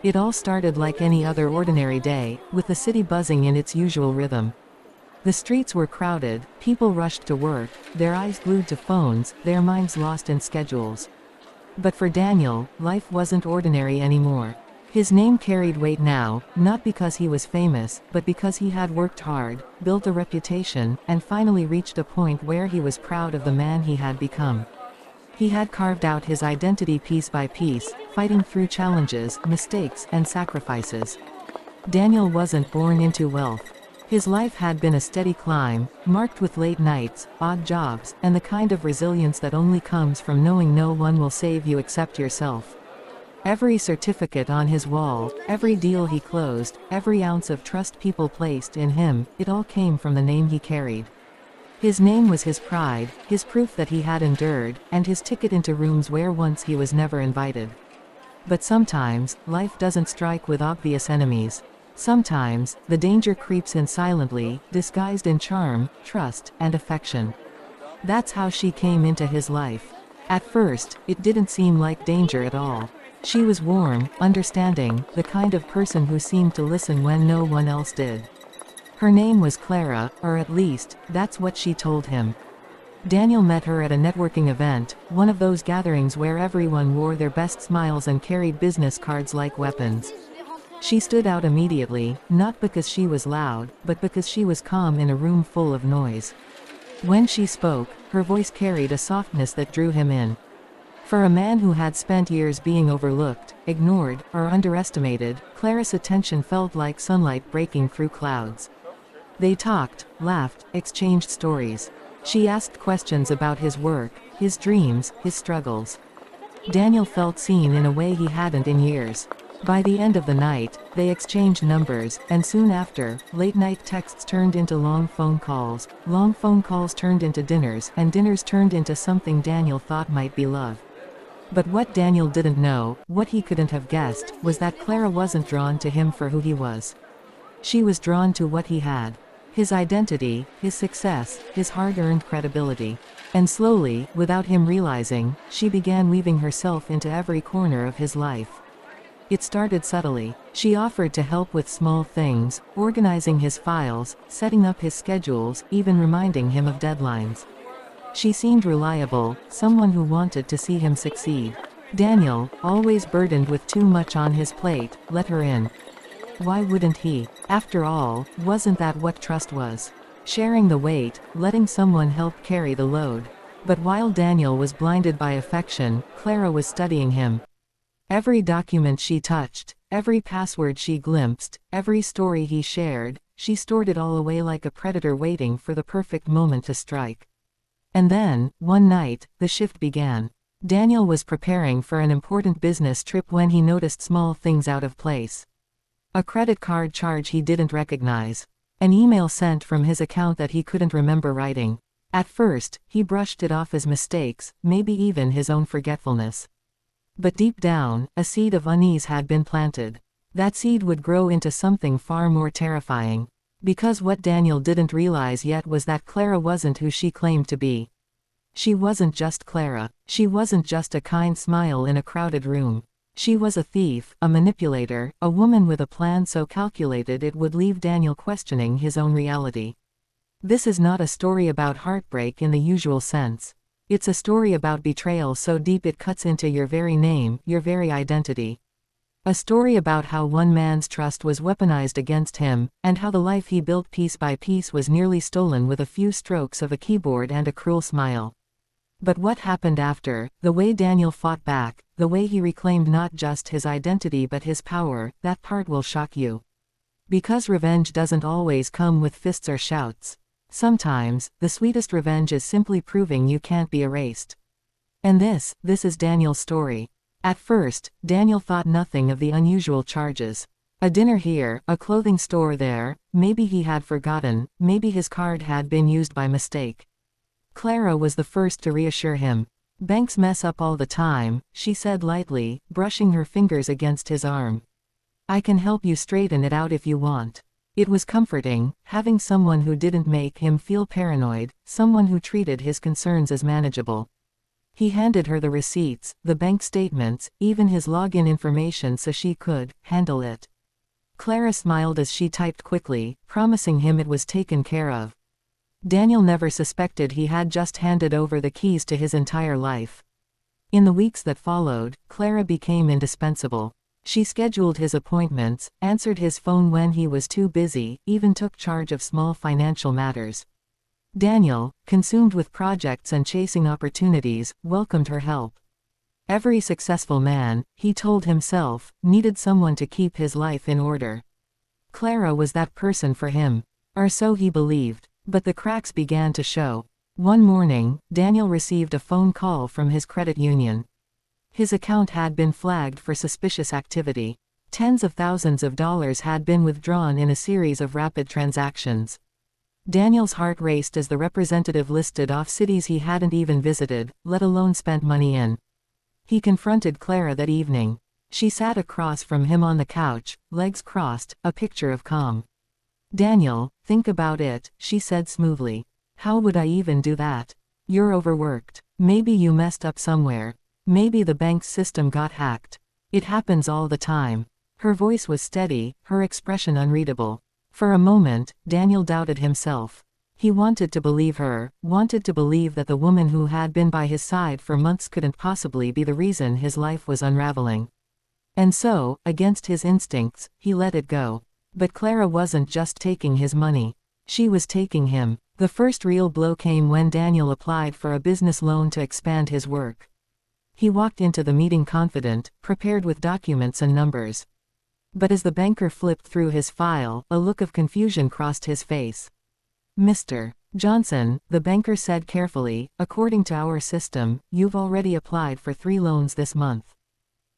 It all started like any other ordinary day, with the city buzzing in its usual rhythm. The streets were crowded, people rushed to work, their eyes glued to phones, their minds lost in schedules. But for Daniel, life wasn't ordinary anymore. His name carried weight now, not because he was famous, but because he had worked hard, built a reputation, and finally reached a point where he was proud of the man he had become. He had carved out his identity piece by piece, fighting through challenges, mistakes, and sacrifices. Daniel wasn't born into wealth. His life had been a steady climb, marked with late nights, odd jobs, and the kind of resilience that only comes from knowing no one will save you except yourself. Every certificate on his wall, every deal he closed, every ounce of trust people placed in him, it all came from the name he carried. His name was his pride, his proof that he had endured, and his ticket into rooms where once he was never invited. But sometimes, life doesn't strike with obvious enemies. Sometimes, the danger creeps in silently, disguised in charm, trust, and affection. That's how she came into his life. At first, it didn't seem like danger at all. She was warm, understanding, the kind of person who seemed to listen when no one else did. Her name was Clara, or at least, that's what she told him. Daniel met her at a networking event, one of those gatherings where everyone wore their best smiles and carried business cards like weapons. She stood out immediately, not because she was loud, but because she was calm in a room full of noise. When she spoke, her voice carried a softness that drew him in. For a man who had spent years being overlooked, ignored, or underestimated, Clara's attention felt like sunlight breaking through clouds. They talked, laughed, exchanged stories. She asked questions about his work, his dreams, his struggles. Daniel felt seen in a way he hadn't in years. By the end of the night, they exchanged numbers, and soon after, late-night texts turned into long phone calls turned into dinners, and dinners turned into something Daniel thought might be love. But what Daniel didn't know, what he couldn't have guessed, was that Clara wasn't drawn to him for who he was. She was drawn to what he had. His identity, his success, his hard-earned credibility. And slowly, without him realizing, she began weaving herself into every corner of his life. It started subtly. She offered to help with small things, organizing his files, setting up his schedules, even reminding him of deadlines. She seemed reliable, someone who wanted to see him succeed. Daniel, always burdened with too much on his plate, let her in. Why wouldn't he? After all, wasn't that what trust was? Sharing the weight, letting someone help carry the load. But while Daniel was blinded by affection, Clara was studying him. Every document she touched, every password she glimpsed, every story he shared, she stored it all away like a predator waiting for the perfect moment to strike. And then, one night, the shift began. Daniel was preparing for an important business trip when he noticed small things out of place. A credit card charge he didn't recognize. An email sent from his account that he couldn't remember writing. At first, he brushed it off as mistakes, maybe even his own forgetfulness. But deep down, a seed of unease had been planted. That seed would grow into something far more terrifying. Because what Daniel didn't realize yet was that Clara wasn't who she claimed to be. She wasn't just Clara. She wasn't just a kind smile in a crowded room. She was a thief, a manipulator, a woman with a plan so calculated it would leave Daniel questioning his own reality. This is not a story about heartbreak in the usual sense. It's a story about betrayal so deep it cuts into your very name, your very identity. A story about how one man's trust was weaponized against him, and how the life he built piece by piece was nearly stolen with a few strokes of a keyboard and a cruel smile. But what happened after, the way Daniel fought back, the way he reclaimed not just his identity but his power, that part will shock you. Because revenge doesn't always come with fists or shouts. Sometimes, the sweetest revenge is simply proving you can't be erased. And this is Daniel's story. At first, Daniel thought nothing of the unusual charges. A dinner here, a clothing store there, maybe he had forgotten, maybe his card had been used by mistake. Clara was the first to reassure him. Banks mess up all the time, she said lightly, brushing her fingers against his arm. I can help you straighten it out if you want. It was comforting, having someone who didn't make him feel paranoid, someone who treated his concerns as manageable. He handed her the receipts, the bank statements, even his login information so she could handle it. Clara smiled as she typed quickly, promising him it was taken care of. Daniel never suspected he had just handed over the keys to his entire life. In the weeks that followed, Clara became indispensable. She scheduled his appointments, answered his phone when he was too busy, even took charge of small financial matters. Daniel, consumed with projects and chasing opportunities, welcomed her help. Every successful man, he told himself, needed someone to keep his life in order. Clara was that person for him. Or so he believed. But the cracks began to show. One morning, Daniel received a phone call from his credit union. His account had been flagged for suspicious activity. Tens of thousands of dollars had been withdrawn in a series of rapid transactions. Daniel's heart raced as the representative listed off cities he hadn't even visited, let alone spent money in. He confronted Clara that evening. She sat across from him on the couch, legs crossed, a picture of calm. "Daniel, think about it," she said smoothly. "How would I even do that? You're overworked. Maybe you messed up somewhere. Maybe the bank's system got hacked. It happens all the time." Her voice was steady, her expression unreadable. For a moment, Daniel doubted himself. He wanted to believe her, wanted to believe that the woman who had been by his side for months couldn't possibly be the reason his life was unraveling. And so, against his instincts, he let it go. But Clara wasn't just taking his money. She was taking him. The first real blow came when Daniel applied for a business loan to expand his work. He walked into the meeting confident, prepared with documents and numbers. But as the banker flipped through his file, a look of confusion crossed his face. "Mr. Johnson," the banker said carefully, "according to our system, you've already applied for 3 loans this month.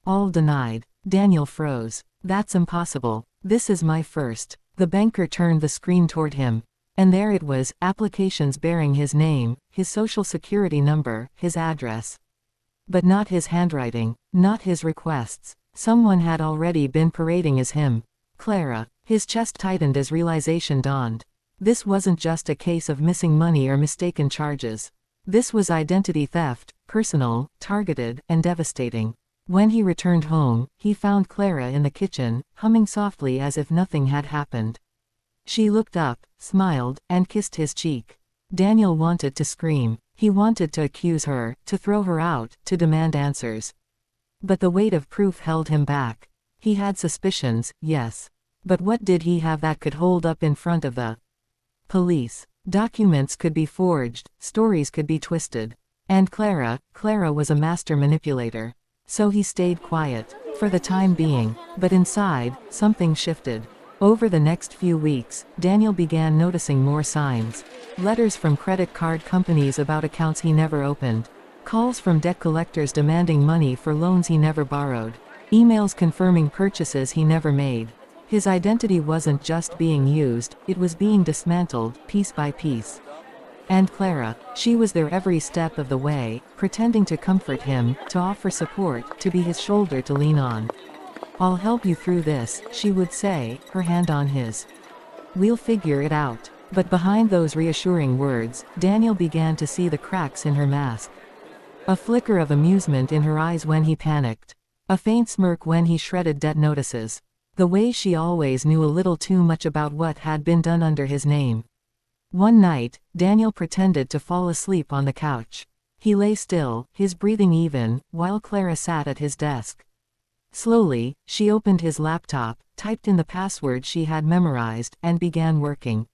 All denied." Daniel froze. "That's impossible. This is my first." The banker turned the screen toward him. And there it was, applications bearing his name, his social security number, his address. But not his handwriting, not his requests. Someone had already been parading as him. Clara. His chest tightened as realization dawned. This wasn't just a case of missing money or mistaken charges. This was identity theft, personal, targeted, and devastating. When he returned home, he found Clara in the kitchen, humming softly as if nothing had happened. She looked up, smiled, and kissed his cheek. Daniel wanted to scream. He wanted to accuse her, to throw her out, to demand answers. But the weight of proof held him back. He had suspicions, yes. But what did he have that could hold up in front of the police? Documents could be forged, stories could be twisted. And Clara was a master manipulator. So he stayed quiet, for the time being. But inside, something shifted. Over the next few weeks, Daniel began noticing more signs. Letters from credit card companies about accounts he never opened. Calls from debt collectors demanding money for loans he never borrowed. Emails confirming purchases he never made. His identity wasn't just being used, it was being dismantled, piece by piece. And Clara, she was there every step of the way, pretending to comfort him, to offer support, to be his shoulder to lean on. "I'll help you through this," she would say, her hand on his. "We'll figure it out." But behind those reassuring words, Daniel began to see the cracks in her mask. A flicker of amusement in her eyes when he panicked. A faint smirk when he shredded debt notices. The way she always knew a little too much about what had been done under his name. One night, Daniel pretended to fall asleep on the couch. He lay still, his breathing even, while Clara sat at his desk. Slowly, she opened his laptop, typed in the password she had memorized, and began working.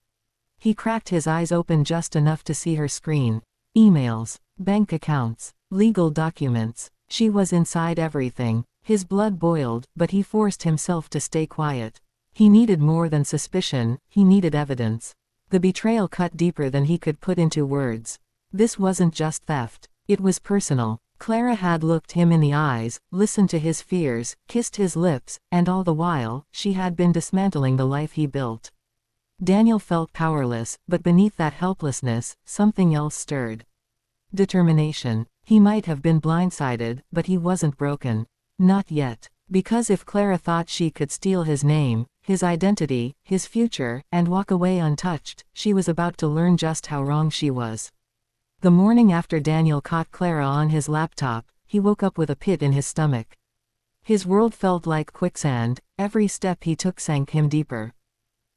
He cracked his eyes open just enough to see her screen. Emails, bank accounts, legal documents. She was inside everything. His blood boiled, but he forced himself to stay quiet. He needed more than suspicion, he needed evidence. The betrayal cut deeper than he could put into words. This wasn't just theft. It was personal. Clara had looked him in the eyes, listened to his fears, kissed his lips, and all the while, she had been dismantling the life he built. Daniel felt powerless, but beneath that helplessness, something else stirred. Determination. He might have been blindsided, but he wasn't broken. Not yet. Because if Clara thought she could steal his name, his identity, his future, and walk away untouched, she was about to learn just how wrong she was. The morning after Daniel caught Clara on his laptop, he woke up with a pit in his stomach. His world felt like quicksand, every step he took sank him deeper.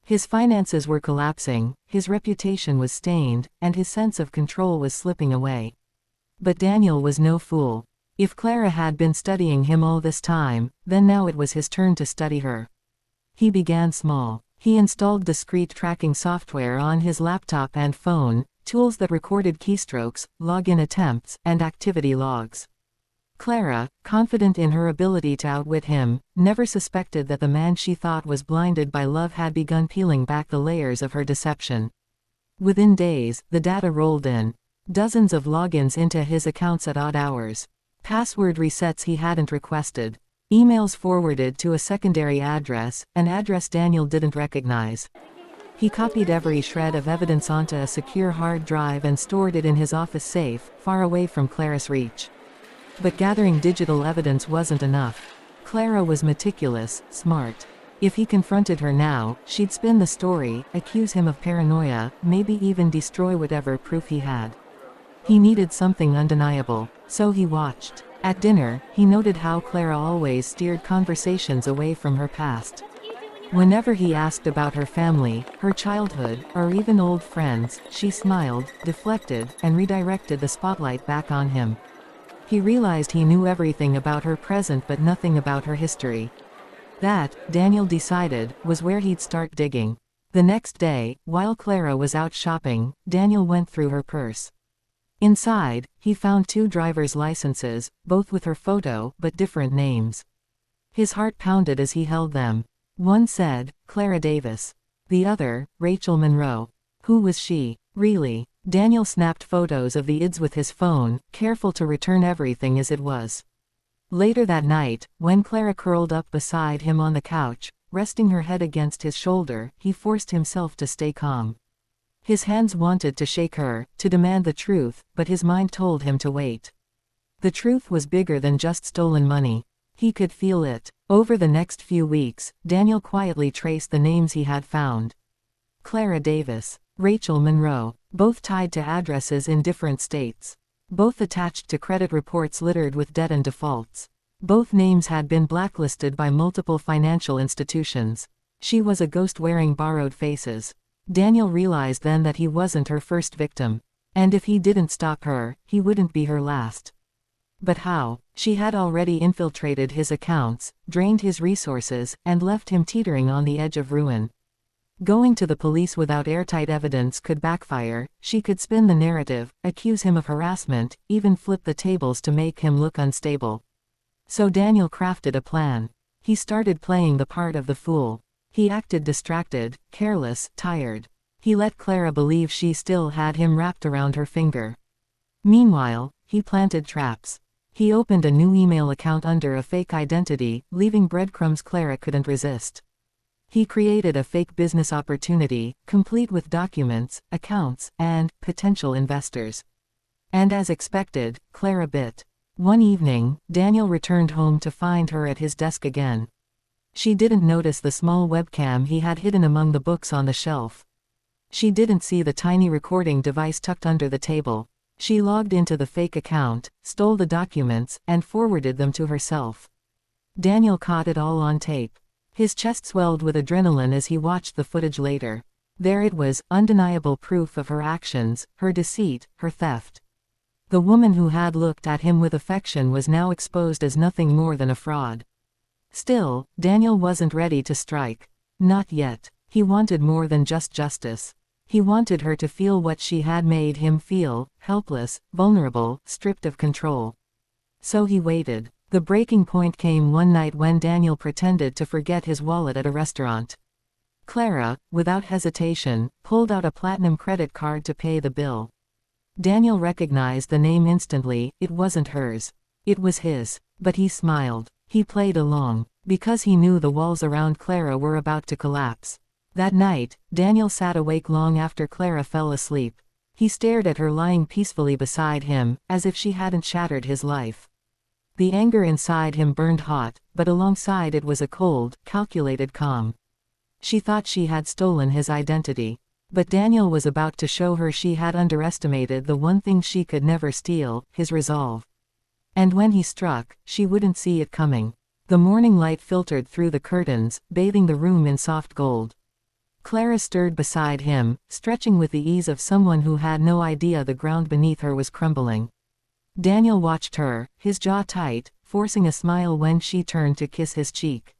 His finances were collapsing, his reputation was stained, and his sense of control was slipping away. But Daniel was no fool. If Clara had been studying him all this time, then now it was his turn to study her. He began small. He installed discrete tracking software on his laptop and phone, tools that recorded keystrokes, login attempts, and activity logs. Clara, confident in her ability to outwit him, never suspected that the man she thought was blinded by love had begun peeling back the layers of her deception. Within days, the data rolled in. Dozens of logins into his accounts at odd hours. Password resets he hadn't requested. Emails forwarded to a secondary address, an address Daniel didn't recognize. He copied every shred of evidence onto a secure hard drive and stored it in his office safe, far away from Clara's reach. But gathering digital evidence wasn't enough. Clara was meticulous, smart. If he confronted her now, she'd spin the story, accuse him of paranoia, maybe even destroy whatever proof he had. He needed something undeniable, so he watched. At dinner, he noted how Clara always steered conversations away from her past. Whenever he asked about her family, her childhood, or even old friends, she smiled, deflected, and redirected the spotlight back on him. He realized he knew everything about her present but nothing about her history. That, Daniel decided, was where he'd start digging. The next day, while Clara was out shopping, Daniel went through her purse. Inside, he found 2 driver's licenses, both with her photo, but different names. His heart pounded as he held them. One said, Clara Davis. The other, Rachel Monroe. Who was she, really? Daniel snapped photos of the IDs with his phone, careful to return everything as it was. Later that night, when Clara curled up beside him on the couch, resting her head against his shoulder, he forced himself to stay calm. His hands wanted to shake her, to demand the truth, but his mind told him to wait. The truth was bigger than just stolen money. He could feel it. Over the next few weeks, Daniel quietly traced the names he had found. Clara Davis, Rachel Monroe, both tied to addresses in different states. Both attached to credit reports littered with debt and defaults. Both names had been blacklisted by multiple financial institutions. She was a ghost wearing borrowed faces. Daniel realized then that he wasn't her first victim. And if he didn't stop her, he wouldn't be her last. But how? She had already infiltrated his accounts, drained his resources, and left him teetering on the edge of ruin. Going to the police without airtight evidence could backfire. She could spin the narrative, accuse him of harassment, even flip the tables to make him look unstable. So Daniel crafted a plan. He started playing the part of the fool. He acted distracted, careless, tired. He let Clara believe she still had him wrapped around her finger. Meanwhile, he planted traps. He opened a new email account under a fake identity, leaving breadcrumbs Clara couldn't resist. He created a fake business opportunity, complete with documents, accounts, and potential investors. And as expected, Clara bit. One evening, Daniel returned home to find her at his desk again. She didn't notice the small webcam he had hidden among the books on the shelf. She didn't see the tiny recording device tucked under the table. She logged into the fake account, stole the documents, and forwarded them to herself. Daniel caught it all on tape. His chest swelled with adrenaline as he watched the footage later. There it was, undeniable proof of her actions, her deceit, her theft. The woman who had looked at him with affection was now exposed as nothing more than a fraud. Still, Daniel wasn't ready to strike. Not yet. He wanted more than just justice. He wanted her to feel what she had made him feel, helpless, vulnerable, stripped of control. So he waited. The breaking point came one night when Daniel pretended to forget his wallet at a restaurant. Clara, without hesitation, pulled out a platinum credit card to pay the bill. Daniel recognized the name instantly. It wasn't hers. It was his. But he smiled. He played along. Because he knew the walls around Clara were about to collapse. That night, Daniel sat awake long after Clara fell asleep. He stared at her lying peacefully beside him, as if she hadn't shattered his life. The anger inside him burned hot, but alongside it was a cold, calculated calm. She thought she had stolen his identity. But Daniel was about to show her she had underestimated the one thing she could never steal, his resolve. And when he struck, she wouldn't see it coming. The morning light filtered through the curtains, bathing the room in soft gold. Clara stirred beside him, stretching with the ease of someone who had no idea the ground beneath her was crumbling. Daniel watched her, his jaw tight, forcing a smile when she turned to kiss his cheek.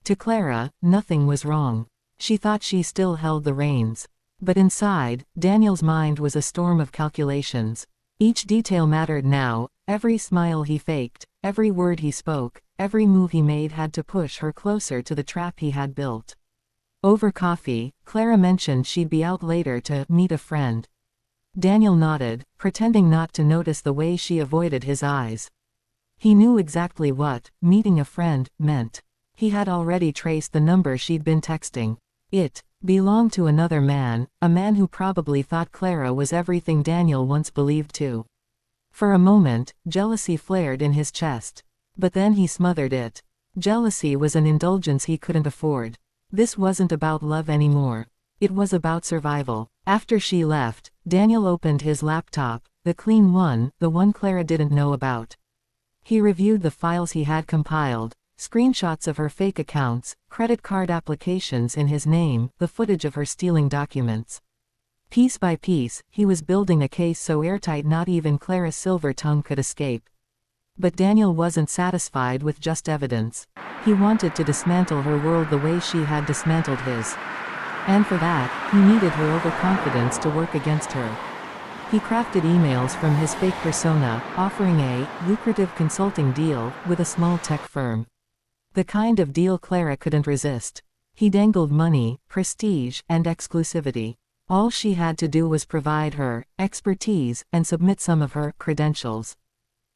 To Clara, nothing was wrong. She thought she still held the reins. But inside, Daniel's mind was a storm of calculations. Each detail mattered now, every smile he faked, every word he spoke, every move he made had to push her closer to the trap he had built. Over coffee, Clara mentioned she'd be out later to meet a friend. Daniel nodded, pretending not to notice the way she avoided his eyes. He knew exactly what meeting a friend meant. He had already traced the number she'd been texting. It belonged to another man, a man who probably thought Clara was everything Daniel once believed too. For a moment, jealousy flared in his chest. But then he smothered it. Jealousy was an indulgence he couldn't afford. This wasn't about love anymore. It was about survival. After she left, Daniel opened his laptop, the clean one, the one Clara didn't know about. He reviewed the files he had compiled. Screenshots of her fake accounts, credit card applications in his name, the footage of her stealing documents. Piece by piece, he was building a case so airtight not even Clara's silver tongue could escape. But Daniel wasn't satisfied with just evidence. He wanted to dismantle her world the way she had dismantled his. And for that, he needed her overconfidence to work against her. He crafted emails from his fake persona, offering a lucrative consulting deal with a small tech firm. The kind of deal Clara couldn't resist. He dangled money, prestige, and exclusivity. All she had to do was provide her expertise and submit some of her credentials.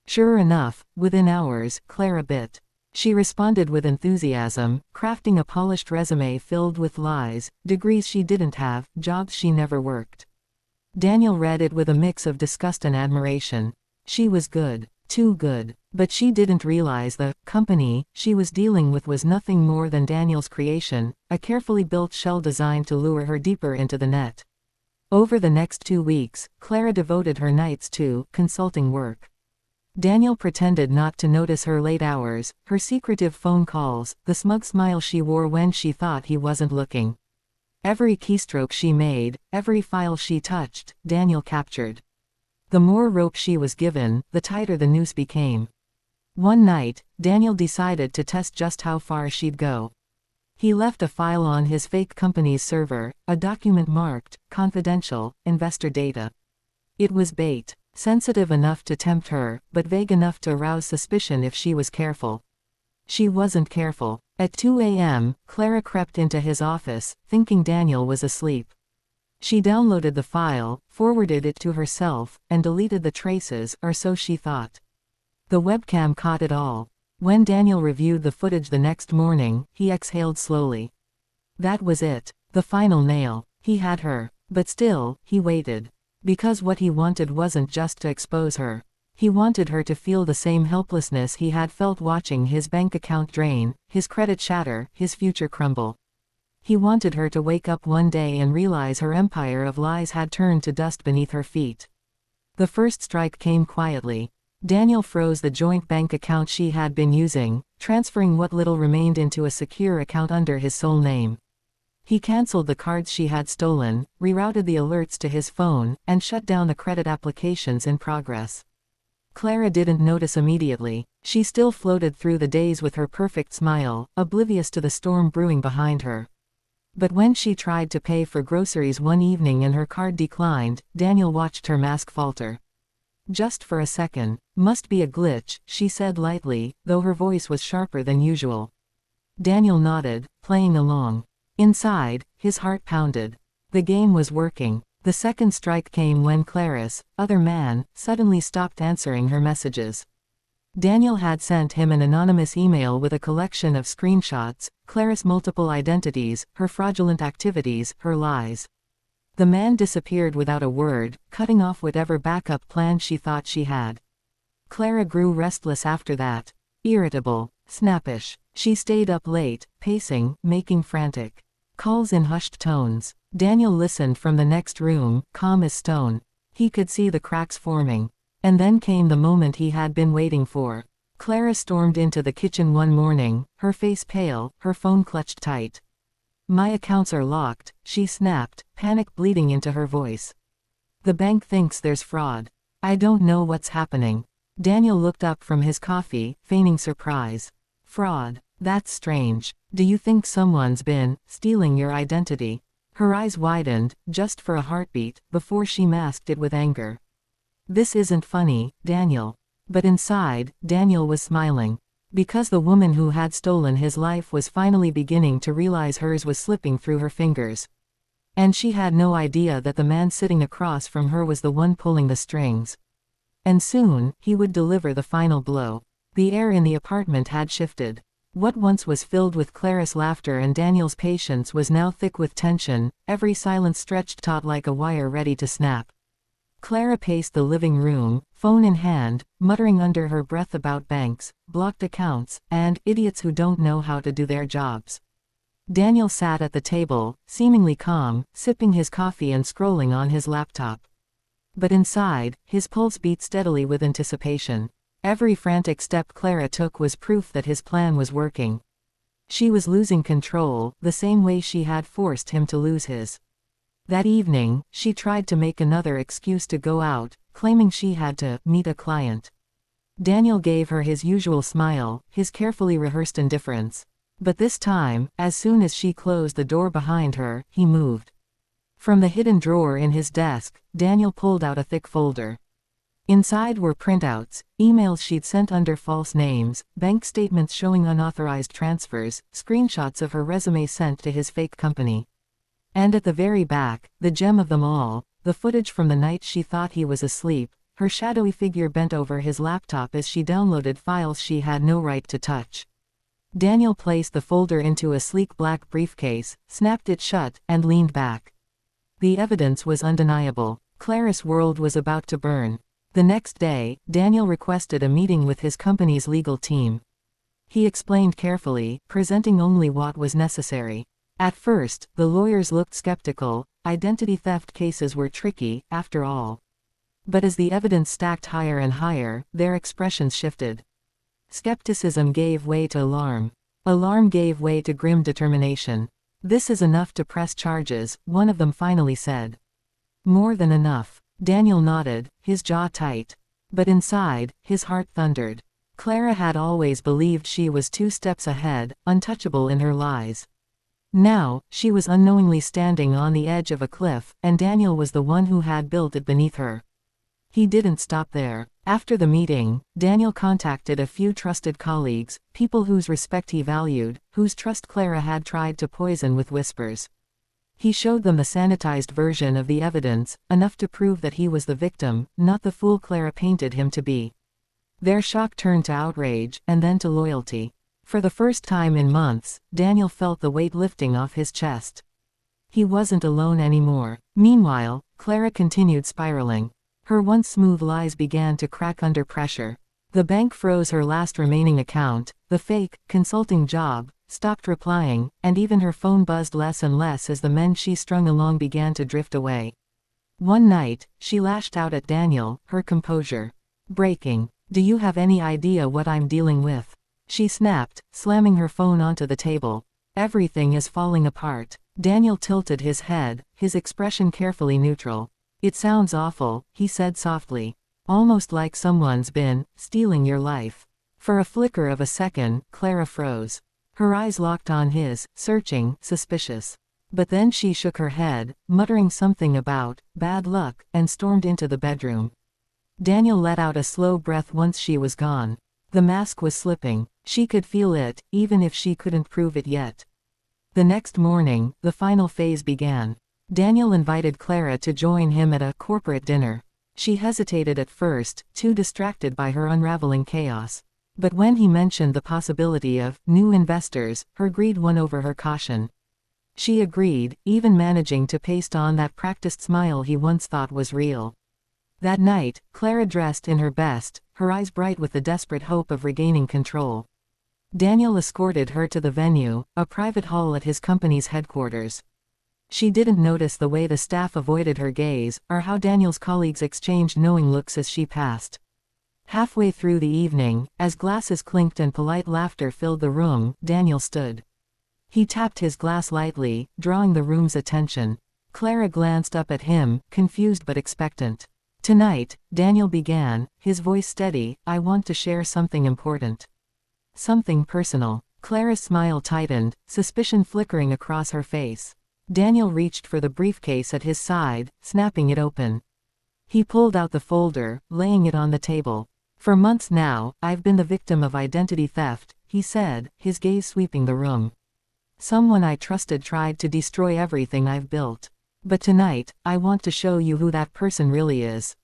Sure enough, within hours, Clara bit. She responded with enthusiasm, crafting a polished resume filled with lies, degrees she didn't have, jobs she never worked. Daniel read it with a mix of disgust and admiration. She was good. Too good. But she didn't realize the company she was dealing with was nothing more than Daniel's creation, a carefully built shell designed to lure her deeper into the net. Over the next 2 weeks, Clara devoted her nights to consulting work. Daniel pretended not to notice her late hours, her secretive phone calls, the smug smile she wore when she thought he wasn't looking. Every keystroke she made, every file she touched, Daniel captured. The more rope she was given, the tighter the noose became. One night, Daniel decided to test just how far she'd go. He left a file on his fake company's server, a document marked, confidential, investor data. It was bait, sensitive enough to tempt her, but vague enough to arouse suspicion if she was careful. She wasn't careful. At 2 a.m., Clara crept into his office, thinking Daniel was asleep. She downloaded the file, forwarded it to herself, and deleted the traces, or so she thought. The webcam caught it all. When Daniel reviewed the footage the next morning, he exhaled slowly. That was it. The final nail. He had her. But still, he waited. Because what he wanted wasn't just to expose her. He wanted her to feel the same helplessness he had felt watching his bank account drain, his credit shatter, his future crumble. He wanted her to wake up one day and realize her empire of lies had turned to dust beneath her feet. The first strike came quietly. Daniel froze the joint bank account she had been using, transferring what little remained into a secure account under his sole name. He canceled the cards she had stolen, rerouted the alerts to his phone, and shut down the credit applications in progress. Clara didn't notice immediately. She still floated through the days with her perfect smile, oblivious to the storm brewing behind her. But when she tried to pay for groceries one evening and her card declined, Daniel watched her mask falter. Just for a second. Must be a glitch, she said lightly, though her voice was sharper than usual. Daniel nodded, playing along. Inside, his heart pounded. The game was working. The second strike came when Clarice, other man, suddenly stopped answering her messages. Daniel had sent him an anonymous email with a collection of screenshots, Clarice's multiple identities, her fraudulent activities, her lies. The man disappeared without a word, cutting off whatever backup plan she thought she had. Clara grew restless after that. Irritable, snappish. She stayed up late, pacing, making frantic calls in hushed tones. Daniel listened from the next room, calm as stone. He could see the cracks forming. And then came the moment he had been waiting for. Clara stormed into the kitchen one morning, her face pale, her phone clutched tight. "My accounts are locked," she snapped, panic bleeding into her voice. "The bank thinks there's fraud. I don't know what's happening." Daniel looked up from his coffee, feigning surprise. "Fraud? That's strange. Do you think someone's been stealing your identity?" Her eyes widened, just for a heartbeat, before she masked it with anger. "This isn't funny, Daniel." But inside, Daniel was smiling. Because the woman who had stolen his life was finally beginning to realize hers was slipping through her fingers. And she had no idea that the man sitting across from her was the one pulling the strings. And soon, he would deliver the final blow. The air in the apartment had shifted. What once was filled with Clara's laughter and Daniel's patience was now thick with tension, every silence stretched taut like a wire ready to snap. Clara paced the living room, phone in hand, muttering under her breath about banks, blocked accounts, and idiots who don't know how to do their jobs. Daniel sat at the table, seemingly calm, sipping his coffee and scrolling on his laptop. But inside, his pulse beat steadily with anticipation. Every frantic step Clara took was proof that his plan was working. She was losing control, the same way she had forced him to lose his. That evening, she tried to make another excuse to go out, claiming she had to meet a client. Daniel gave her his usual smile, his carefully rehearsed indifference. But this time, as soon as she closed the door behind her, he moved. From the hidden drawer in his desk, Daniel pulled out a thick folder. Inside were printouts, emails she'd sent under false names, bank statements showing unauthorized transfers, screenshots of her resume sent to his fake company. And at the very back, the gem of them all, the footage from the night she thought he was asleep, her shadowy figure bent over his laptop as she downloaded files she had no right to touch. Daniel placed the folder into a sleek black briefcase, snapped it shut, and leaned back. The evidence was undeniable. Clara's world was about to burn. The next day, Daniel requested a meeting with his company's legal team. He explained carefully, presenting only what was necessary. At first, the lawyers looked skeptical. Identity theft cases were tricky, after all. But as the evidence stacked higher and higher, their expressions shifted. Skepticism gave way to alarm. Alarm gave way to grim determination. "This is enough to press charges," one of them finally said. "More than enough." Daniel nodded, his jaw tight. But inside, his heart thundered. Clara had always believed she was 2 steps ahead, untouchable in her lies. Now, she was unknowingly standing on the edge of a cliff, and Daniel was the one who had built it beneath her. He didn't stop there. After the meeting, Daniel contacted a few trusted colleagues, people whose respect he valued, whose trust Clara had tried to poison with whispers. He showed them the sanitized version of the evidence, enough to prove that he was the victim, not the fool Clara painted him to be. Their shock turned to outrage, and then to loyalty. For the first time in months, Daniel felt the weight lifting off his chest. He wasn't alone anymore. Meanwhile, Clara continued spiraling. Her once smooth lies began to crack under pressure. The bank froze her last remaining account, the fake, consulting job, stopped replying, and even her phone buzzed less and less as the men she strung along began to drift away. One night, she lashed out at Daniel, her composure breaking. "Do you have any idea what I'm dealing with?" she snapped, slamming her phone onto the table. "Everything is falling apart." Daniel tilted his head, his expression carefully neutral. "It sounds awful," he said softly. "Almost like someone's been stealing your life." For a flicker of a second, Clara froze. Her eyes locked on his, searching, suspicious. But then she shook her head, muttering something about bad luck, and stormed into the bedroom. Daniel let out a slow breath once she was gone. The mask was slipping. She could feel it, even if she couldn't prove it yet. The next morning, the final phase began. Daniel invited Clara to join him at a corporate dinner. She hesitated at first, too distracted by her unraveling chaos. But when he mentioned the possibility of new investors, her greed won over her caution. She agreed, even managing to paste on that practiced smile he once thought was real. That night, Clara dressed in her best, her eyes bright with the desperate hope of regaining control. Daniel escorted her to the venue, a private hall at his company's headquarters. She didn't notice the way the staff avoided her gaze, or how Daniel's colleagues exchanged knowing looks as she passed. Halfway through the evening, as glasses clinked and polite laughter filled the room, Daniel stood. He tapped his glass lightly, drawing the room's attention. Clara glanced up at him, confused but expectant. "Tonight," Daniel began, his voice steady, "I want to share something important. Something personal." Clara's smile tightened, suspicion flickering across her face. Daniel reached for the briefcase at his side, snapping it open. He pulled out the folder, laying it on the table. "For months now, I've been the victim of identity theft," he said, his gaze sweeping the room. "Someone I trusted tried to destroy everything I've built. But tonight, I want to show you who that person really is."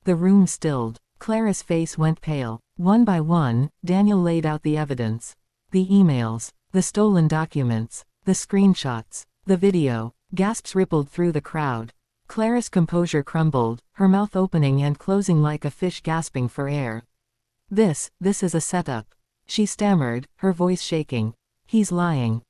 The room stilled. Clara's face went pale. One by one, Daniel laid out the evidence. The emails, the stolen documents, the screenshots, the video. Gasps rippled through the crowd. Clara's composure crumbled, her mouth opening and closing like a fish gasping for air. This is a setup," she stammered, her voice shaking. "He's lying.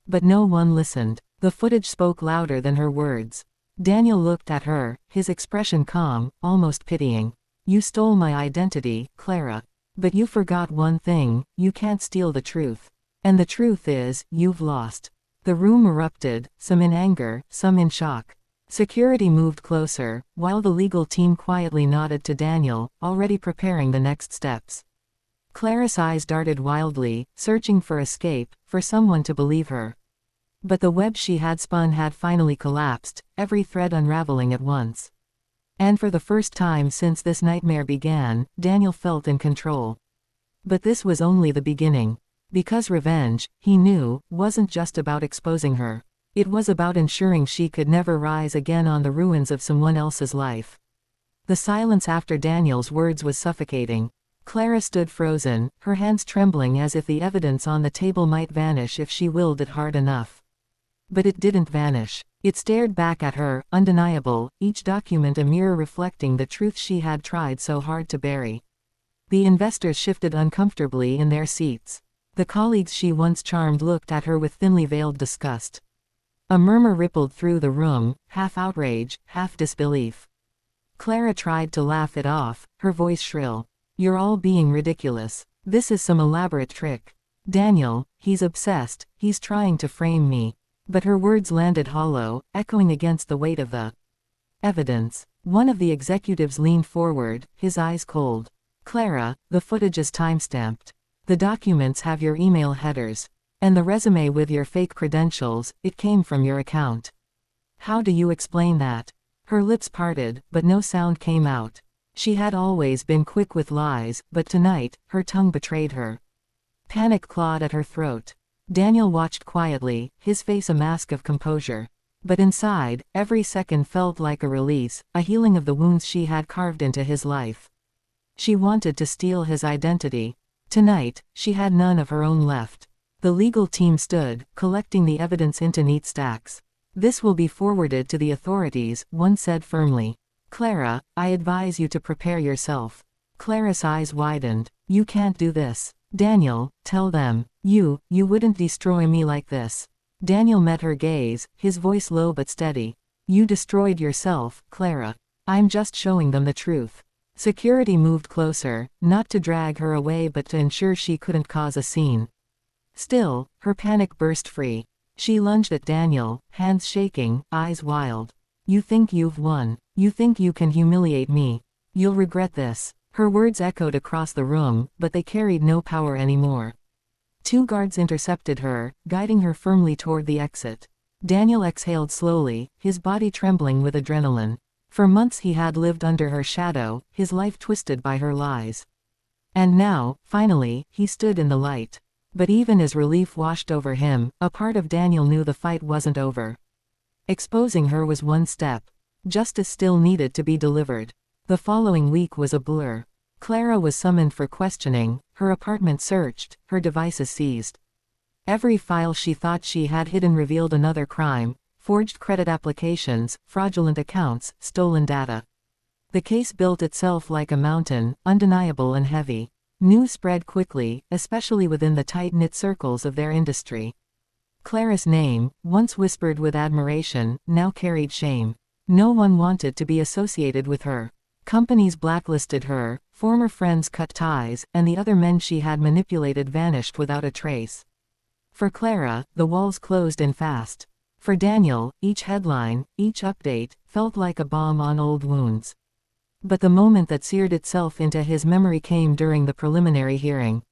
But no one listened. The footage spoke louder than her words. Daniel looked at her, his expression calm, almost pitying. "You stole my identity, Clara. But you forgot one thing, you can't steal the truth. And the truth is, you've lost." The room erupted, some in anger, some in shock. Security moved closer, while the legal team quietly nodded to Daniel, already preparing the next steps. Clara's eyes darted wildly, searching for escape, for someone to believe her. But the web she had spun had finally collapsed, every thread unraveling at once. And for the first time since this nightmare began, Daniel felt in control. But this was only the beginning. Because revenge, he knew, wasn't just about exposing her. It was about ensuring she could never rise again on the ruins of someone else's life. The silence after Daniel's words was suffocating. Clara stood frozen, her hands trembling as if the evidence on the table might vanish if she willed it hard enough. But it didn't vanish. It stared back at her, undeniable, each document a mirror reflecting the truth she had tried so hard to bury. The investors shifted uncomfortably in their seats. The colleagues she once charmed looked at her with thinly veiled disgust. A murmur rippled through the room, half outrage, half disbelief. Clara tried to laugh it off, her voice shrill. "You're all being ridiculous. This is some elaborate trick. Daniel, he's obsessed, he's trying to frame me." But her words landed hollow, echoing against the weight of the evidence. One of the executives leaned forward, his eyes cold. "Clara, the footage is timestamped. The documents have your email headers. And the resume with your fake credentials, it came from your account. How do you explain that?" Her lips parted, but no sound came out. She had always been quick with lies, but tonight, her tongue betrayed her. Panic clawed at her throat. Daniel watched quietly, his face a mask of composure. But inside, every second felt like a release, a healing of the wounds she had carved into his life. She wanted to steal his identity. Tonight, she had none of her own left. The legal team stood, collecting the evidence into neat stacks. "This will be forwarded to the authorities," one said firmly. "Clara, I advise you to prepare yourself." Clara's eyes widened. "You can't do this. Daniel, tell them. You wouldn't destroy me like this." Daniel met her gaze, his voice low but steady. "You destroyed yourself, Clara. I'm just showing them the truth." Security moved closer, not to drag her away but to ensure she couldn't cause a scene. Still, her panic burst free. She lunged at Daniel, hands shaking, eyes wild. "You think you've won. You think you can humiliate me. You'll regret this." Her words echoed across the room, but they carried no power anymore. Two guards intercepted her, guiding her firmly toward the exit. Daniel exhaled slowly, his body trembling with adrenaline. For months he had lived under her shadow, his life twisted by her lies. And now, finally, he stood in the light. But even as relief washed over him, a part of Daniel knew the fight wasn't over. Exposing her was one step. Justice still needed to be delivered. The following week was a blur. Clara was summoned for questioning, her apartment searched, her devices seized. Every file she thought she had hidden revealed another crime: forged credit applications, fraudulent accounts, stolen data. The case built itself like a mountain, undeniable and heavy. News spread quickly, especially within the tight-knit circles of their industry. Clara's name, once whispered with admiration, now carried shame. No one wanted to be associated with her. Companies blacklisted her, former friends cut ties, and the other men she had manipulated vanished without a trace. For Clara, the walls closed in fast. For Daniel, each headline, each update, felt like a balm on old wounds. But the moment that seared itself into his memory came during the preliminary hearing.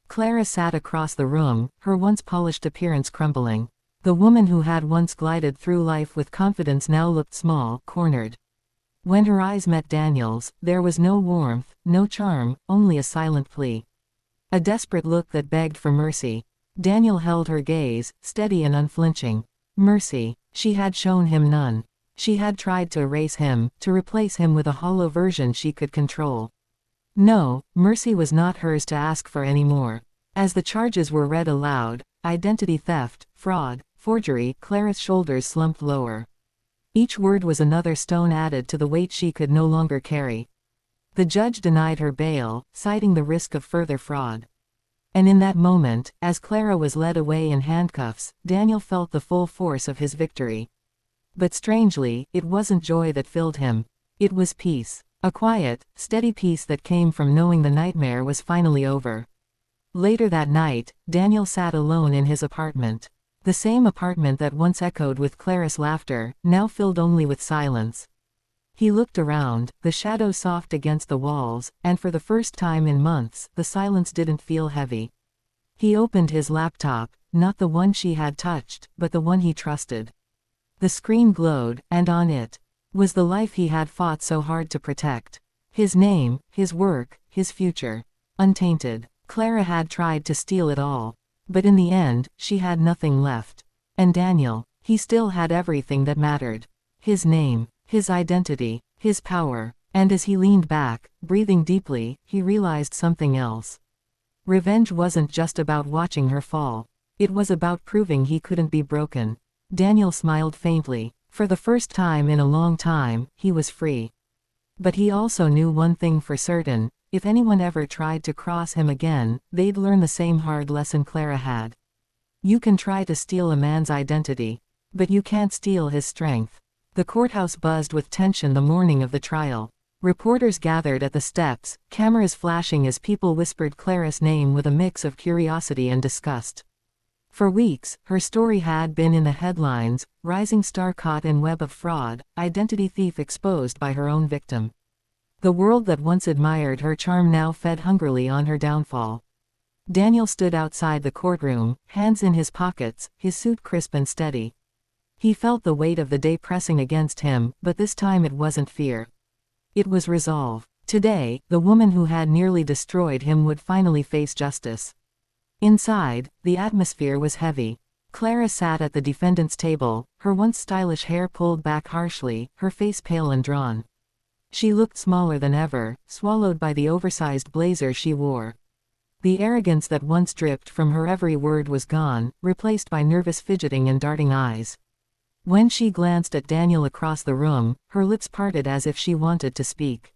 Clara sat across the room, her once polished appearance crumbling. The woman who had once glided through life with confidence now looked small, cornered. When her eyes met Daniel's, there was no warmth, no charm, only a silent plea. A desperate look that begged for mercy. Daniel held her gaze, steady and unflinching. Mercy. She had shown him none. She had tried to erase him, to replace him with a hollow version she could control. No, mercy was not hers to ask for anymore. As the charges were read aloud, identity theft, fraud, forgery, Clara's shoulders slumped lower. Each word was another stone added to the weight she could no longer carry. The judge denied her bail, citing the risk of further fraud. And in that moment, as Clara was led away in handcuffs, Daniel felt the full force of his victory. But strangely, it wasn't joy that filled him. It was peace. A quiet, steady peace that came from knowing the nightmare was finally over. Later that night, Daniel sat alone in his apartment. The same apartment that once echoed with Clara's laughter, now filled only with silence. He looked around, the shadows soft against the walls, and for the first time in months, the silence didn't feel heavy. He opened his laptop, not the one she had touched, but the one he trusted. The screen glowed, and on it was the life he had fought so hard to protect. His name, his work, his future. Untainted. Clara had tried to steal it all. But in the end, she had nothing left. And Daniel, he still had everything that mattered. His name, his identity, his power. And as he leaned back, breathing deeply, he realized something else. Revenge wasn't just about watching her fall. It was about proving he couldn't be broken. Daniel smiled faintly. For the first time in a long time, he was free. But he also knew one thing for certain: if anyone ever tried to cross him again, they'd learn the same hard lesson Clara had. You can try to steal a man's identity, but you can't steal his strength. The courthouse buzzed with tension the morning of the trial. Reporters gathered at the steps, cameras flashing as people whispered Clara's name with a mix of curiosity and disgust. For weeks, her story had been in the headlines: rising star caught in web of fraud, identity thief exposed by her own victim. The world that once admired her charm now fed hungrily on her downfall. Daniel stood outside the courtroom, hands in his pockets, his suit crisp and steady. He felt the weight of the day pressing against him, but this time it wasn't fear. It was resolve. Today, the woman who had nearly destroyed him would finally face justice. Inside, the atmosphere was heavy. Clara sat at the defendant's table, her once stylish hair pulled back harshly, her face pale and drawn. She looked smaller than ever, swallowed by the oversized blazer she wore. The arrogance that once dripped from her every word was gone, replaced by nervous fidgeting and darting eyes. When she glanced at Daniel across the room, her lips parted as if she wanted to speak.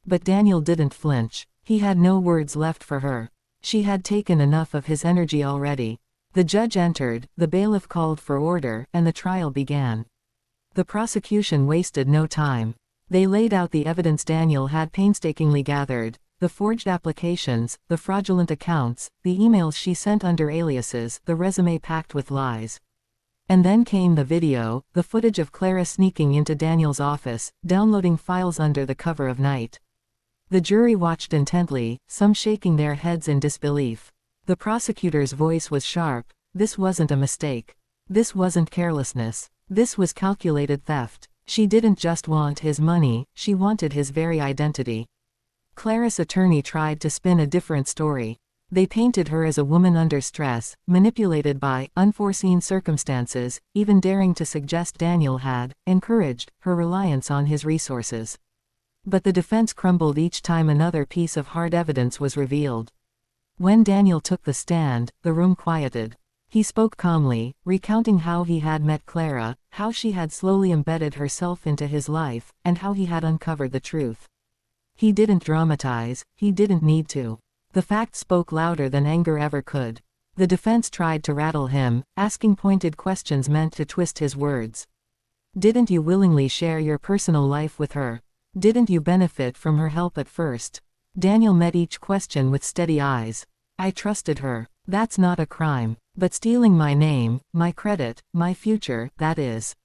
But Daniel didn't flinch. He had no words left for her. She had taken enough of his energy already. The judge entered, the bailiff called for order, and the trial began. The prosecution wasted no time. They laid out the evidence Daniel had painstakingly gathered: the forged applications, the fraudulent accounts, the emails she sent under aliases, the resume packed with lies. And then came the video, the footage of Clara sneaking into Daniel's office, downloading files under the cover of night. The jury watched intently, some shaking their heads in disbelief. The prosecutor's voice was sharp. This wasn't a mistake. This wasn't carelessness. This was calculated theft. She didn't just want his money, she wanted his very identity. Clara's attorney tried to spin a different story. They painted her as a woman under stress, manipulated by unforeseen circumstances, even daring to suggest Daniel had encouraged her reliance on his resources. But the defense crumbled each time another piece of hard evidence was revealed. When Daniel took the stand, the room quieted. He spoke calmly, recounting how he had met Clara, how she had slowly embedded herself into his life, and how he had uncovered the truth. He didn't dramatize, he didn't need to. The facts spoke louder than anger ever could. The defense tried to rattle him, asking pointed questions meant to twist his words. Didn't you willingly share your personal life with her? Didn't you benefit from her help at first? Daniel met each question with steady eyes. I trusted her. That's not a crime. But stealing my name, my credit, my future, that is.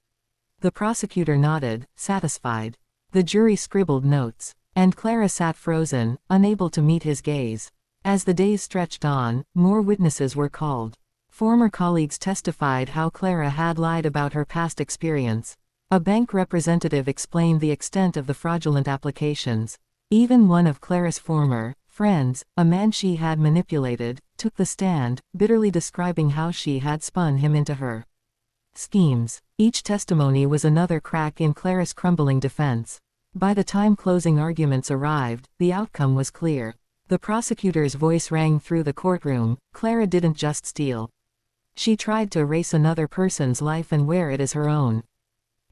The prosecutor nodded, satisfied. The jury scribbled notes. And Clara sat frozen, unable to meet his gaze. As the days stretched on, more witnesses were called. Former colleagues testified how Clara had lied about her past experience. A bank representative explained the extent of the fraudulent applications. Even one of Clara's former friends, a man she had manipulated, took the stand, bitterly describing how she had spun him into her schemes. Each testimony was another crack in Clara's crumbling defense. By the time closing arguments arrived, the outcome was clear. The prosecutor's voice rang through the courtroom. Clara didn't just steal. She tried to erase another person's life and wear it as her own.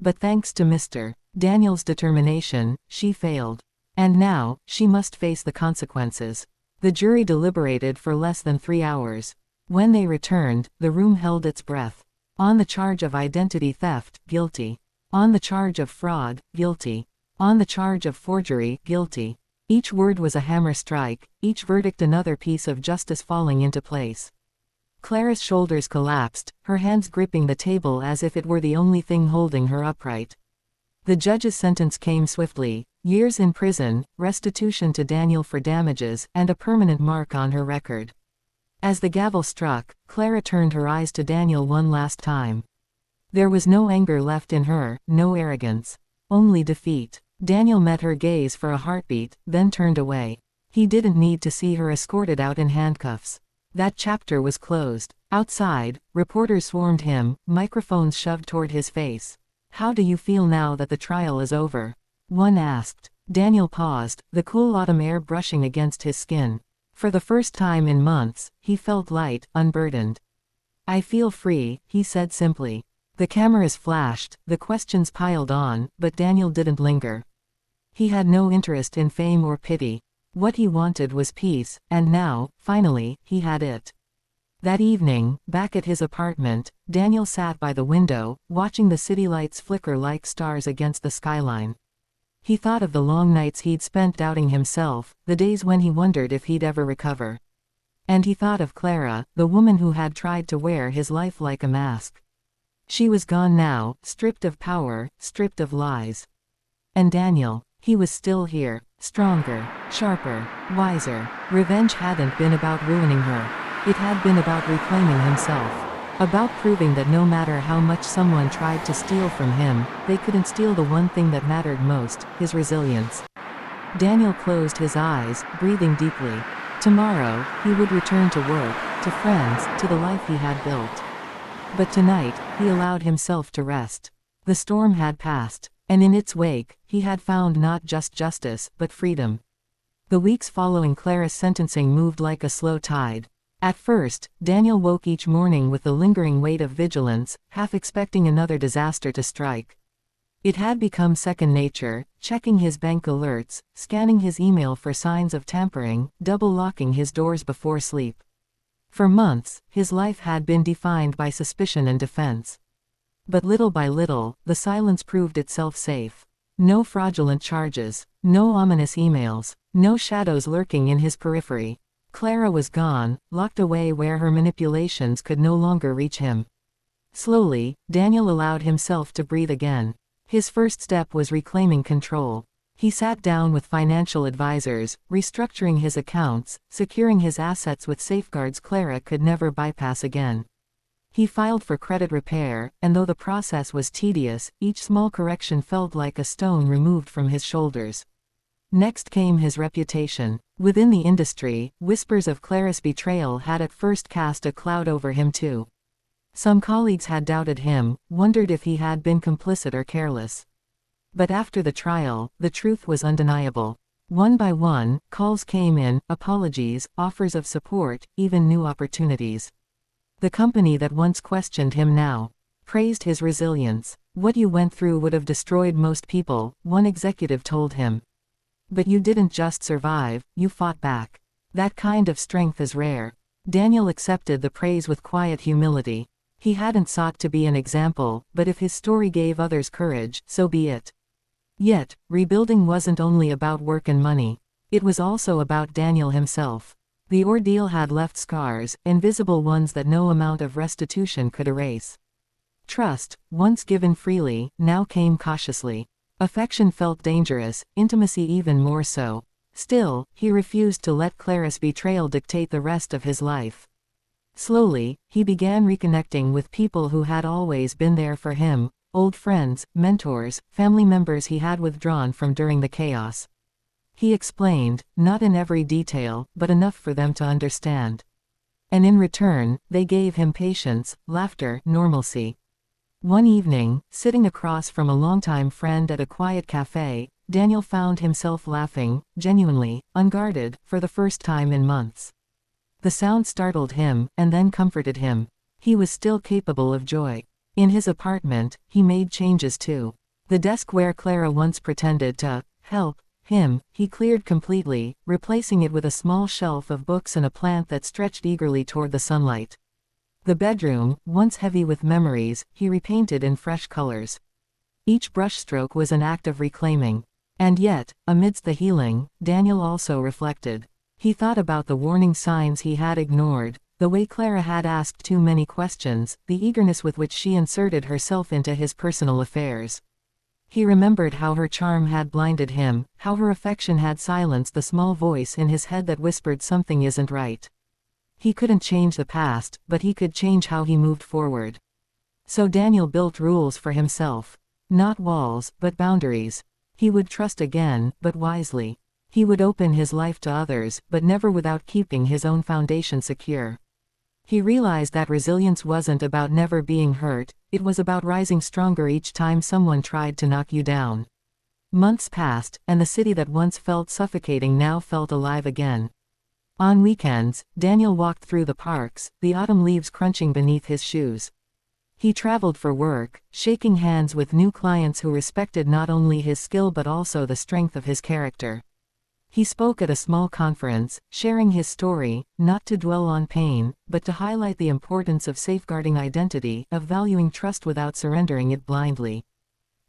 But thanks to Mr. Daniel's determination, she failed. And now, she must face the consequences. The jury deliberated for less than 3 hours. When they returned, the room held its breath. On the charge of identity theft, guilty. On the charge of fraud, guilty. On the charge of forgery, guilty. Each word was a hammer strike, each verdict another piece of justice falling into place. Clara's shoulders collapsed, her hands gripping the table as if it were the only thing holding her upright. The judge's sentence came swiftly: years in prison, restitution to Daniel for damages, and a permanent mark on her record. As the gavel struck, Clara turned her eyes to Daniel one last time. There was no anger left in her, no arrogance. Only defeat. Daniel met her gaze for a heartbeat, then turned away. He didn't need to see her escorted out in handcuffs. That chapter was closed. Outside, reporters swarmed him, microphones shoved toward his face. How do you feel now that the trial is over? One asked. Daniel paused, the cool autumn air brushing against his skin. For the first time in months, he felt light, unburdened. I feel free, he said simply. The cameras flashed, the questions piled on, but Daniel didn't linger. He had no interest in fame or pity. What he wanted was peace, and now, finally, he had it. That evening, back at his apartment, Daniel sat by the window, watching the city lights flicker like stars against the skyline. He thought of the long nights he'd spent doubting himself, the days when he wondered if he'd ever recover. And he thought of Clara, the woman who had tried to wear his life like a mask. She was gone now, stripped of power, stripped of lies. And Daniel, he was still here, stronger, sharper, wiser. Revenge hadn't been about ruining her. It had been about reclaiming himself. About proving that no matter how much someone tried to steal from him, they couldn't steal the one thing that mattered most, his resilience. Daniel closed his eyes, breathing deeply. Tomorrow, he would return to work, to friends, to the life he had built. But tonight, he allowed himself to rest. The storm had passed, and in its wake, he had found not just justice, but freedom. The weeks following Clara's sentencing moved like a slow tide. At first, Daniel woke each morning with the lingering weight of vigilance, half expecting another disaster to strike. It had become second nature, checking his bank alerts, scanning his email for signs of tampering, double-locking his doors before sleep. For months, his life had been defined by suspicion and defense. But little by little, the silence proved itself safe. No fraudulent charges, no ominous emails, no shadows lurking in his periphery. Clara was gone, locked away where her manipulations could no longer reach him. Slowly, Daniel allowed himself to breathe again. His first step was reclaiming control. He sat down with financial advisors, restructuring his accounts, securing his assets with safeguards Clara could never bypass again. He filed for credit repair, and though the process was tedious, each small correction felt like a stone removed from his shoulders. Next came his reputation. Within the industry, whispers of Clara's betrayal had at first cast a cloud over him too. Some colleagues had doubted him, wondered if he had been complicit or careless. But after the trial, the truth was undeniable. One by one, calls came in, apologies, offers of support, even new opportunities. The company that once questioned him now praised his resilience. What you went through would have destroyed most people, one executive told him. But you didn't just survive, you fought back. That kind of strength is rare. Daniel accepted the praise with quiet humility. He hadn't sought to be an example, but if his story gave others courage, so be it. Yet, rebuilding wasn't only about work and money. It was also about Daniel himself. The ordeal had left scars, invisible ones that no amount of restitution could erase. Trust, once given freely, now came cautiously. Affection felt dangerous, intimacy even more so. Still, he refused to let Clara's betrayal dictate the rest of his life. Slowly, he began reconnecting with people who had always been there for him, old friends, mentors, family members he had withdrawn from during the chaos. He explained, not in every detail, but enough for them to understand. And in return, they gave him patience, laughter, normalcy. One evening, sitting across from a longtime friend at a quiet cafe, Daniel found himself laughing, genuinely, unguarded, for the first time in months. The sound startled him, and then comforted him. He was still capable of joy. In his apartment, he made changes too. The desk where Clara once pretended to help him, he cleared completely, replacing it with a small shelf of books and a plant that stretched eagerly toward the sunlight. The bedroom, once heavy with memories, he repainted in fresh colors. Each brushstroke was an act of reclaiming. And yet, amidst the healing, Daniel also reflected. He thought about the warning signs he had ignored, the way Clara had asked too many questions, the eagerness with which she inserted herself into his personal affairs. He remembered how her charm had blinded him, how her affection had silenced the small voice in his head that whispered something isn't right. He couldn't change the past, but he could change how he moved forward. So Daniel built rules for himself. Not walls, but boundaries. He would trust again, but wisely. He would open his life to others, but never without keeping his own foundation secure. He realized that resilience wasn't about never being hurt, it was about rising stronger each time someone tried to knock you down. Months passed, and the city that once felt suffocating now felt alive again. On weekends, Daniel walked through the parks, the autumn leaves crunching beneath his shoes. He traveled for work, shaking hands with new clients who respected not only his skill but also the strength of his character. He spoke at a small conference, sharing his story, not to dwell on pain, but to highlight the importance of safeguarding identity, of valuing trust without surrendering it blindly.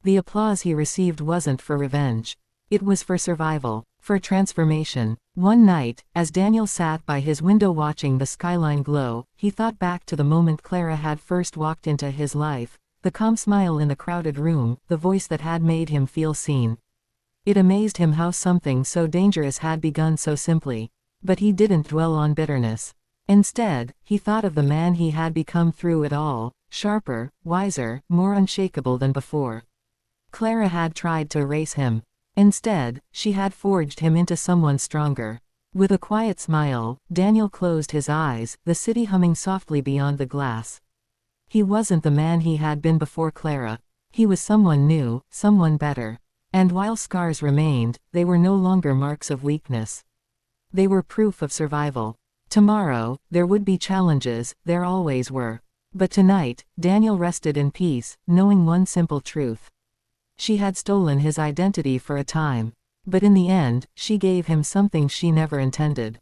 The applause he received wasn't for revenge. It was for survival, for transformation. One night, as Daniel sat by his window watching the skyline glow, he thought back to the moment Clara had first walked into his life, the calm smile in the crowded room, the voice that had made him feel seen. It amazed him how something so dangerous had begun so simply. But he didn't dwell on bitterness. Instead, he thought of the man he had become through it all, sharper, wiser, more unshakable than before. Clara had tried to erase him. Instead, she had forged him into someone stronger. With a quiet smile, Daniel closed his eyes, the city humming softly beyond the glass. He wasn't the man he had been before Clara. He was someone new, someone better. And while scars remained, they were no longer marks of weakness. They were proof of survival. Tomorrow, there would be challenges, there always were. But tonight, Daniel rested in peace, knowing one simple truth. She had stolen his identity for a time. But in the end, she gave him something she never intended.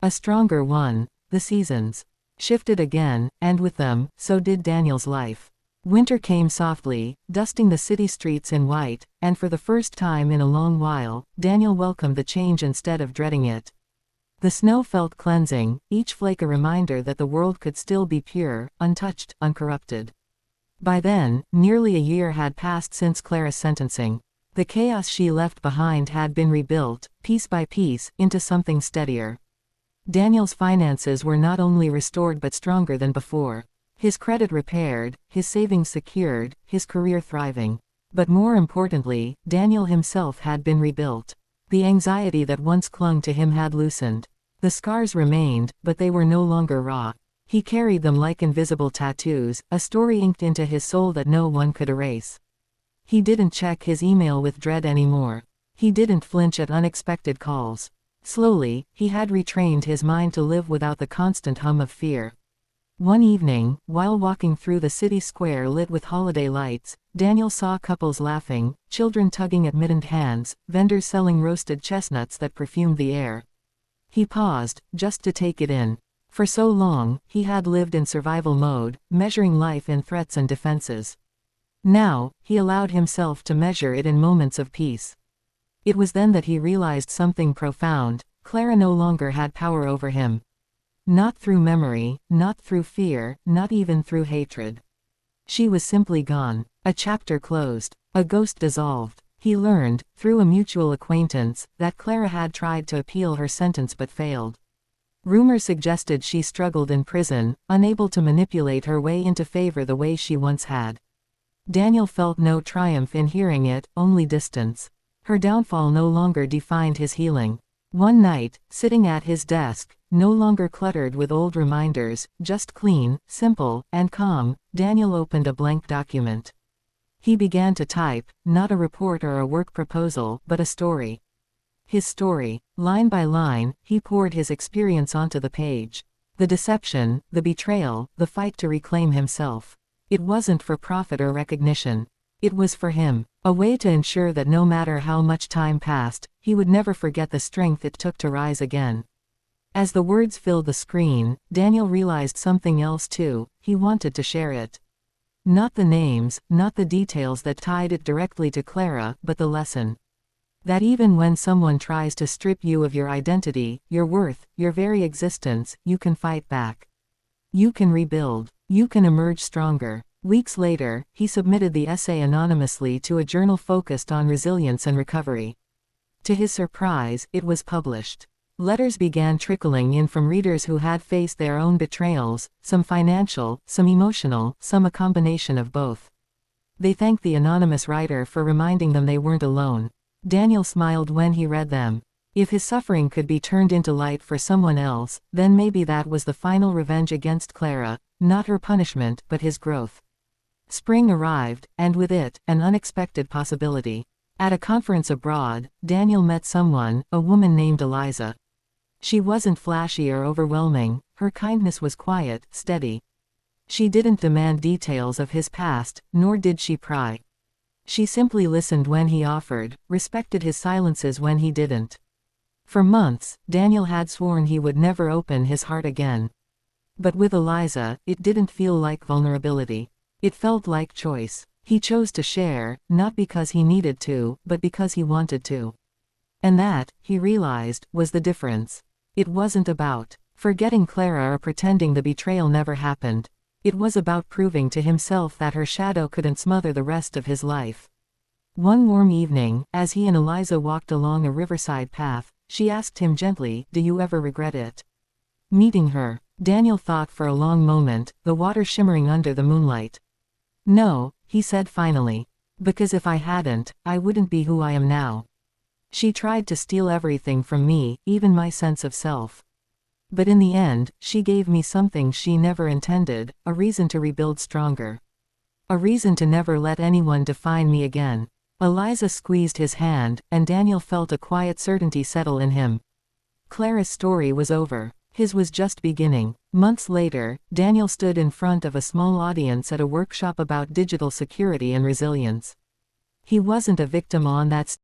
A stronger one. The seasons shifted again, and with them, so did Daniel's life. Winter came softly, dusting the city streets in white, and for the first time in a long while, Daniel welcomed the change instead of dreading it. The snow felt cleansing, each flake a reminder that the world could still be pure, untouched, uncorrupted. By then, nearly a year had passed since Clara's sentencing. The chaos she left behind had been rebuilt, piece by piece, into something steadier. Daniel's finances were not only restored but stronger than before. His credit repaired, his savings secured, his career thriving. But more importantly, Daniel himself had been rebuilt. The anxiety that once clung to him had loosened. The scars remained, but they were no longer raw. He carried them like invisible tattoos, a story inked into his soul that no one could erase. He didn't check his email with dread anymore. He didn't flinch at unexpected calls. Slowly, he had retrained his mind to live without the constant hum of fear. One evening, while walking through the city square lit with holiday lights, Daniel saw couples laughing, children tugging at mittened hands, vendors selling roasted chestnuts that perfumed the air. He paused, just to take it in. For so long, he had lived in survival mode, measuring life in threats and defenses. Now, he allowed himself to measure it in moments of peace. It was then that he realized something profound: Clara no longer had power over him. Not through memory, not through fear, not even through hatred. She was simply gone. A chapter closed. A ghost dissolved. He learned, through a mutual acquaintance, that Clara had tried to appeal her sentence but failed. Rumors suggested she struggled in prison, unable to manipulate her way into favor the way she once had. Daniel felt no triumph in hearing it, only distance. Her downfall no longer defined his healing. One night, sitting at his desk, no longer cluttered with old reminders, just clean, simple, and calm, Daniel opened a blank document. He began to type, not a report or a work proposal, but a story. His story. Line by line, he poured his experience onto the page. The deception, the betrayal, the fight to reclaim himself. It wasn't for profit or recognition. It was for him. A way to ensure that no matter how much time passed, he would never forget the strength it took to rise again. As the words filled the screen, Daniel realized something else too: he wanted to share it. Not the names, not the details that tied it directly to Clara, but the lesson. That even when someone tries to strip you of your identity, your worth, your very existence, you can fight back. You can rebuild. You can emerge stronger. Weeks later, he submitted the essay anonymously to a journal focused on resilience and recovery. To his surprise, it was published. Letters began trickling in from readers who had faced their own betrayals, some financial, some emotional, some a combination of both. They thanked the anonymous writer for reminding them they weren't alone. Daniel smiled when he read them. If his suffering could be turned into light for someone else, then maybe that was the final revenge against Clara, not her punishment, but his growth. Spring arrived, and with it, an unexpected possibility. At a conference abroad, Daniel met someone, a woman named Eliza. She wasn't flashy or overwhelming, her kindness was quiet, steady. She didn't demand details of his past, nor did she pry. She simply listened when he offered, respected his silences when he didn't. For months, Daniel had sworn he would never open his heart again. But with Eliza, it didn't feel like vulnerability. It felt like choice. He chose to share, not because he needed to, but because he wanted to. And that, he realized, was the difference. It wasn't about forgetting Clara or pretending the betrayal never happened. It was about proving to himself that her shadow couldn't smother the rest of his life. One warm evening, as he and Eliza walked along a riverside path, she asked him gently, "Do you ever regret it?" Meeting her. Daniel thought for a long moment, the water shimmering under the moonlight. "No," he said finally. "Because if I hadn't, I wouldn't be who I am now. She tried to steal everything from me, even my sense of self. But in the end, she gave me something she never intended, a reason to rebuild stronger. A reason to never let anyone define me again." Eliza squeezed his hand, and Daniel felt a quiet certainty settle in him. Clara's story was over. His was just beginning. Months later, Daniel stood in front of a small audience at a workshop about digital security and resilience. He wasn't a victim on that